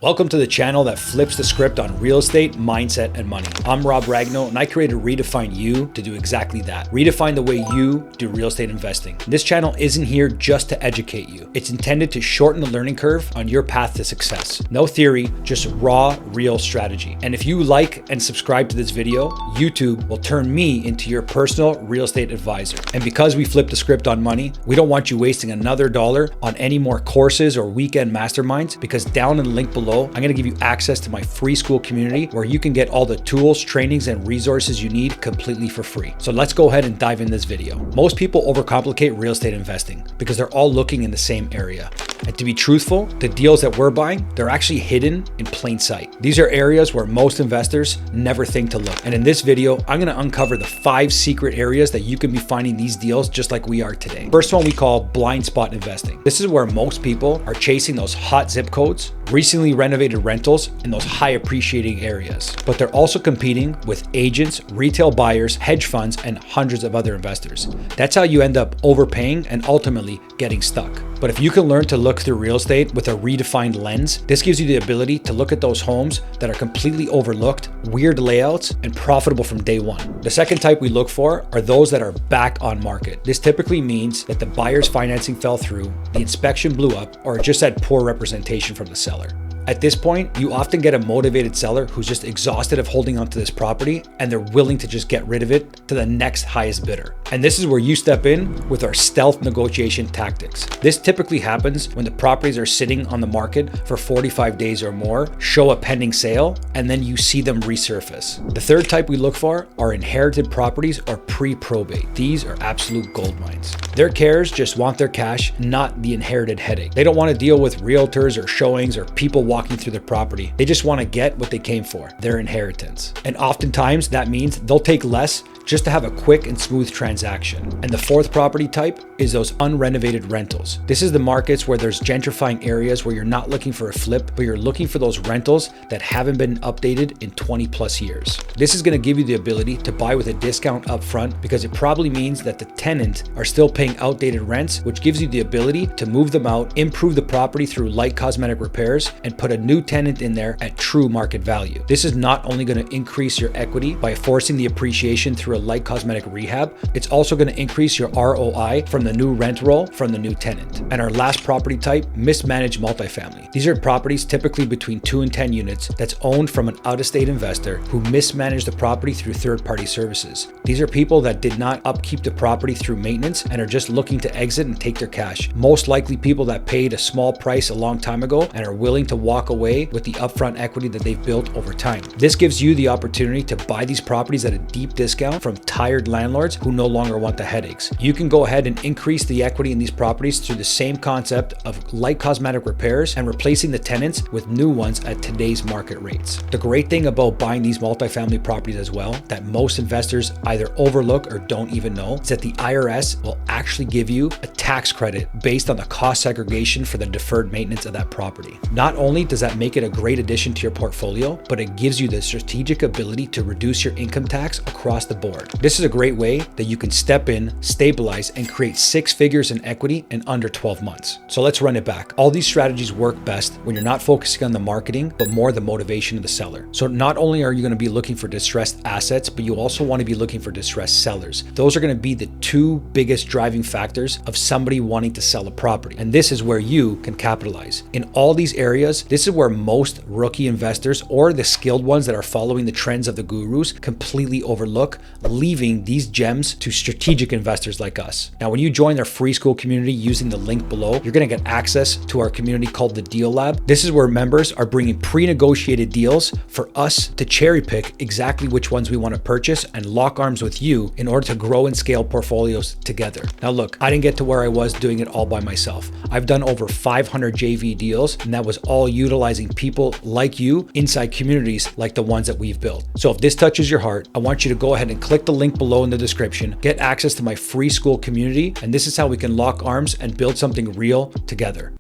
Welcome to the channel that flips the script on real estate, mindset, and money. I'm Rob Ragno, and I created Redefine You to do exactly that. Redefine the way you do real estate investing. This channel isn't here just to educate you. It's intended to shorten the learning curve on your path to success. No theory, just raw, real strategy. And if you like and subscribe to this video, YouTube will turn me into your personal real estate advisor. And because we flipped the script on money, we don't want you wasting another dollar on any more courses or weekend masterminds, because down in the link below, I'm going to give you access to my free Skool community where you can get all the tools, trainings, and resources you need completely for free. So let's go ahead and dive in this video. Most people overcomplicate real estate investing because they're all looking in the same area. And to be truthful, the deals that we're buying, they're actually hidden in plain sight. These are areas where most investors never think to look. And in this video, I'm going to uncover the 5 secret areas that you can be finding these deals just like we are today. First one we call blind spot investing. This is where most people are chasing those hot zip codes, recently renovated rentals in those high appreciating areas. But they're also competing with agents, retail buyers, hedge funds, and hundreds of other investors. That's how you end up overpaying and ultimately getting stuck. But if you can learn to look through real estate with a redefined lens, this gives you the ability to look at those homes that are completely overlooked, weird layouts, and profitable from day one. The second type we look for are those that are back on market. This typically means that the buyer's financing fell through, the inspection blew up, or it just had poor representation from the seller. At this point, you often get a motivated seller who's just exhausted of holding onto this property and they're willing to just get rid of it to the next highest bidder. And this is where you step in with our stealth negotiation tactics. This typically happens when the properties are sitting on the market for 45 days or more, show a pending sale, and then you see them resurface. The third type we look for are inherited properties or pre-probate. These are absolute gold mines. Their cares just want their cash, not the inherited headache. They don't want to deal with realtors or showings or people walking through their property. They just want to get what they came for, their inheritance. And oftentimes that means they'll take less just to have a quick and smooth transaction. And the fourth property type is those unrenovated rentals. This is the markets where there's gentrifying areas where you're not looking for a flip, but you're looking for those rentals that haven't been updated in 20 plus years. This is going to give you the ability to buy with a discount up front because it probably means that the tenant are still paying outdated rents, which gives you the ability to move them out, improve the property through light cosmetic repairs, and put a new tenant in there at true market value. This is not only going to increase your equity by forcing the appreciation through a light cosmetic rehab, it's also going to increase your ROI from the new rent roll from the new tenant. And our last property type, mismanaged multifamily. These are properties typically between 2 and 10 units that's owned from an out-of-state investor who mismanaged the property through third-party services. These are people that did not upkeep the property through maintenance and are just looking to exit and take their cash. Most likely people that paid a small price a long time ago and are willing to walk away with the upfront equity that they've built over time. This gives you the opportunity to buy these properties at a deep discount from tired landlords who no longer want the headaches. You can go ahead and increase the equity in these properties through the same concept of light cosmetic repairs and replacing the tenants with new ones at today's market rates. The great thing about buying these multifamily properties as well, that most investors either overlook or don't even know, is that the IRS will actually give you a tax credit based on the cost segregation for the deferred maintenance of that property. Not only does that make it a great addition to your portfolio, but it gives you the strategic ability to reduce your income tax across the board. This is a great way that you can step in, stabilize, and create 6 figures in equity in under 12 months. So let's run it back. All these strategies work best when you're not focusing on the marketing, but more the motivation of the seller. So not only are you going to be looking for distressed assets, but you also want to be looking for distressed sellers. Those are going to be the 2 biggest driving factors of somebody wanting to sell a property. And this is where you can capitalize. In all these areas, this is where most rookie investors or the skilled ones that are following the trends of the gurus completely overlook, leaving these gems to strategic investors like us. Now, when you join our free Skool community using the link below, you're going to get access to our community called the Deal Lab. This is where members are bringing pre-negotiated deals for us to cherry pick exactly which ones we want to purchase and lock arms with you in order to grow and scale portfolios together. Now, look, I didn't get to where I was doing it all by myself. I've done over 500 JV deals, and that was all utilizing people like you inside communities like the ones that we've built. So if this touches your heart, I want you to go ahead and click the link below in the description, get access to my free Skool community, and this is how we can lock arms and build something real together.